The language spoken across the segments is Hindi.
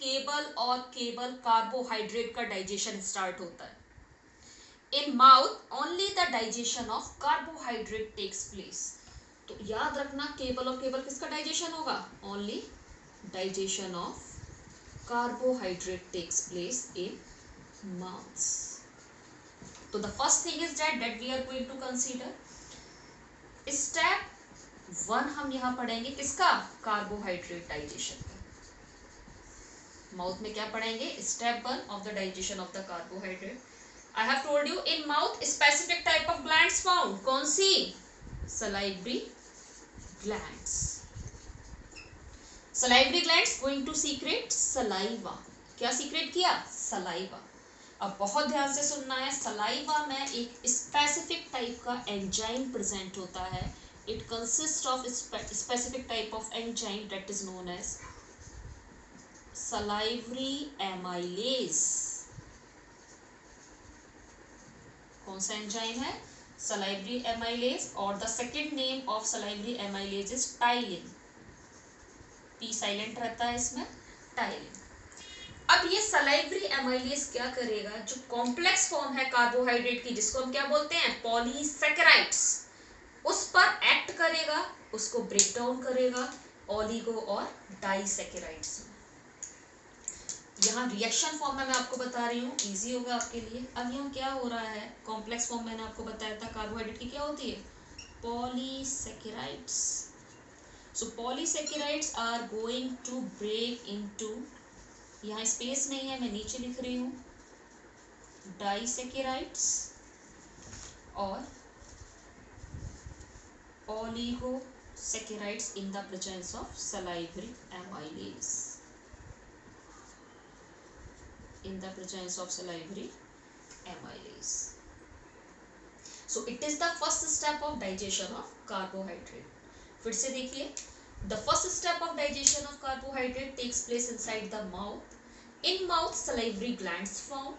केवल और केवल कार्बोहाइड्रेट का डाइजेशन स्टार्ट होता है। In mouth only the digestion of carbohydrate takes place. तो याद रखना केवल और केवल किसका डाइजेशन होगा? Only digestion of carbohydrate takes place in mouths. तो the first thing is that we are going to consider step 1 हम यहाँ पढ़ेंगे किसका? कार्बोहाइड्रेट डाइजेशन का। माउथ में क्या पढ़ेंगे? Step 1 of the digestion of the carbohydrate. I have told you in mouth specific type of glands found. कौन सी? Salivary glands. Salivary glands going to secrete saliva. क्या सीक्रेट किया? सलाइवा। अब बहुत ध्यान से सुनना है, सलाइवा में एक स्पेसिफिक टाइप का एंजाइम प्रेजेंट होता है। It consist of specific type of enzyme that is known as salivary amylase। कौन सा एंजाइम है? salivary amylase। और the second name of salivary amylase is ptyalin. P silent रहता है इसमें, टाइलिन। अब ये salivary amylase क्या करेगा? जो कॉम्प्लेक्स फॉर्म है कार्बोहाइड्रेट की, जिसको हम क्या बोलते हैं? पॉलीसैकेराइड्स, उस पर एक्ट करेगा, उसको ब्रेक डाउन करेगा ओलिगो और डाइसैकेराइड्स में। यहाँ रिएक्शन फॉर्म में मैं आपको बता रही हूँ, इजी होगा आपके लिए। अब यहाँ क्या हो रहा है? कॉम्प्लेक्स फॉर्म मैंने आपको बताया था कार्बोहाइड्रेट की क्या होती है? Polysaccharides. So polysaccharides are going to break into, यहाँ स्पेस नहीं है मैं नीचे लिख रही हूँ, डाइसैकेराइड्स और oligosaccharides in the presence of salivary amylase. In the presence of salivary amylase. So it is the first step of digestion of carbohydrate. फिर से देखिए, the first step of digestion of carbohydrate takes place inside the mouth. In mouth salivary glands form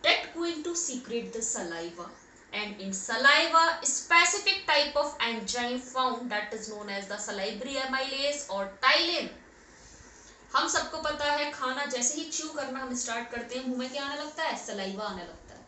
that going to secrete the saliva. And in saliva specific type of enzyme found that is known as the salivary amylase or tylen। हम सबको पता है खाना जैसे ही च्यू करना हम स्टार्ट करते हैं, मुंह में क्या आने लगता है? सलाइवा आने लगता है।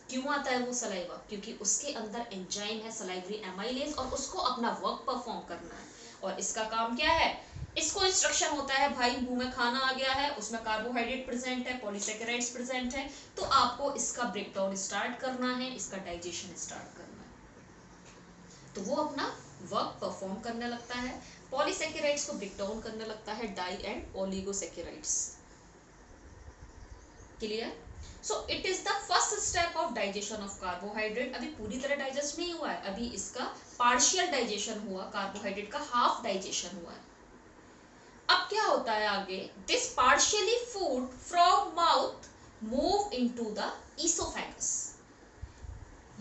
क्यों आता है वो सलाइवा? क्योंकि उसके अंदर एंजाइम है सलाइवरी एमाइलेज और उसको अपना वर्क परफॉर्म करना है। और इसका काम क्या है? इसको इंस्ट्रक्शन होता है, भाई मुंह में खाना आ गया है, उसमें कार्बोहाइड्रेट प्रेजेंट है, पॉलीसैकेराइड्स प्रेजेंट है, तो आपको इसका ब्रेकडाउन स्टार्ट करना है, इसका डाइजेशन स्टार्ट करना है। तो वो अपना वर्क परफॉर्म करने लगता है, पॉलीसैकेराइड्स को ब्रेकडाउन करने लगता है, di and oligosaccharides. Clear? So it is the first step of digestion of carbohydrate. अभी पूरी तरह डाइजेस्ट नहीं हुआ है, अभी इसका पार्शियल डाइजेशन हुआ, कार्बोहाइड्रेट का हाफ डाइजेशन हुआ है। अब क्या होता है आगे? This partially food from mouth move into the oesophagus.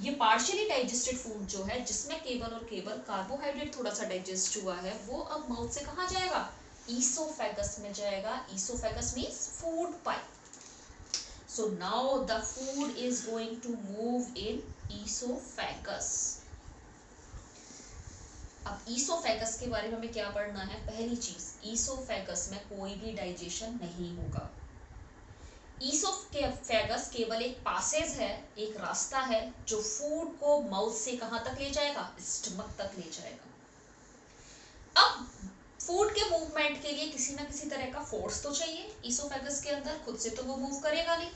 ये पार्शियली डाइजेस्टेड फूड जो है, जिसमें केवल और केवल कार्बोहाइड्रेट थोड़ा सा डाइजेस्ट हुआ है, वो अब माउथ से कहाँ जाएगा? ईसोफेगस में जाएगा। Oesophagus means food pipe. So now the food is going to move in esophagus. अब ईसोफेगस के बारे में हमें क्या पढ़ना है? पहली चीज, ईसोफेगस में कोई भी डाइजेशन नहीं होगा। ईसोफेगस केवल एक पासेज है, एक रास्ता है जो फूड को माउथ से कहां तक ले जाएगा? स्टमक तक ले जाएगा। अब फूड के मूवमेंट के लिए किसी ना किसी तरह का फोर्स तो चाहिए ईसोफेगस के अंदर, खुद से तो वो मूव करेगा नहीं।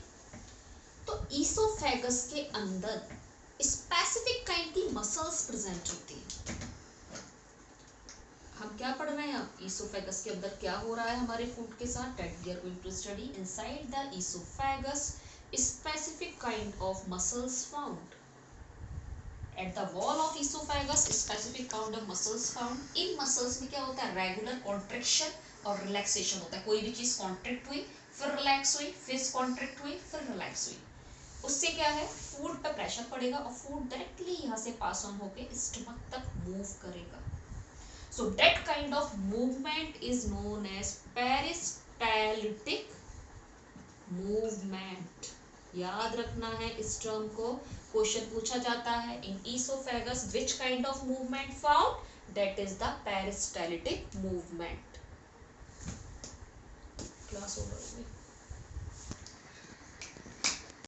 तो ईसोफेगस के अंदर स्पेसिफिक काइंड की मसल्स प्रेजेंट होती है। हम क्या पढ़ रहे हैं अब? ईसोफेगस के अंदर क्या हो रहा है हमारे फूड के साथ? That we are going to study inside the oesophagus specific kind of muscles found at the wall of oesophagus. Specific kind of muscles found. इन मसल्स में क्या होता है? रेगुलर कॉन्ट्रैक्शन और रिलैक्सेशन होता है। कोई भी चीज कॉन्ट्रैक्ट हुई फिर रिलैक्स हुई, फिर कॉन्ट्रैक्ट हुई फिर रिलैक्स हुई, उससे क्या है? फूड पर प्रेशर पड़ेगा और फूड डायरेक्टली यहाँ से पास ऑन होके स्टमक तक मूव करेगा। So that kind of movement is known as peristaltic movement. याद रखना है इस टर्म को, क्वेश्चन पूछा जाता है। In oesophagus which kind of movement found? That is the peristaltic movement. Pass हो गए होंगे।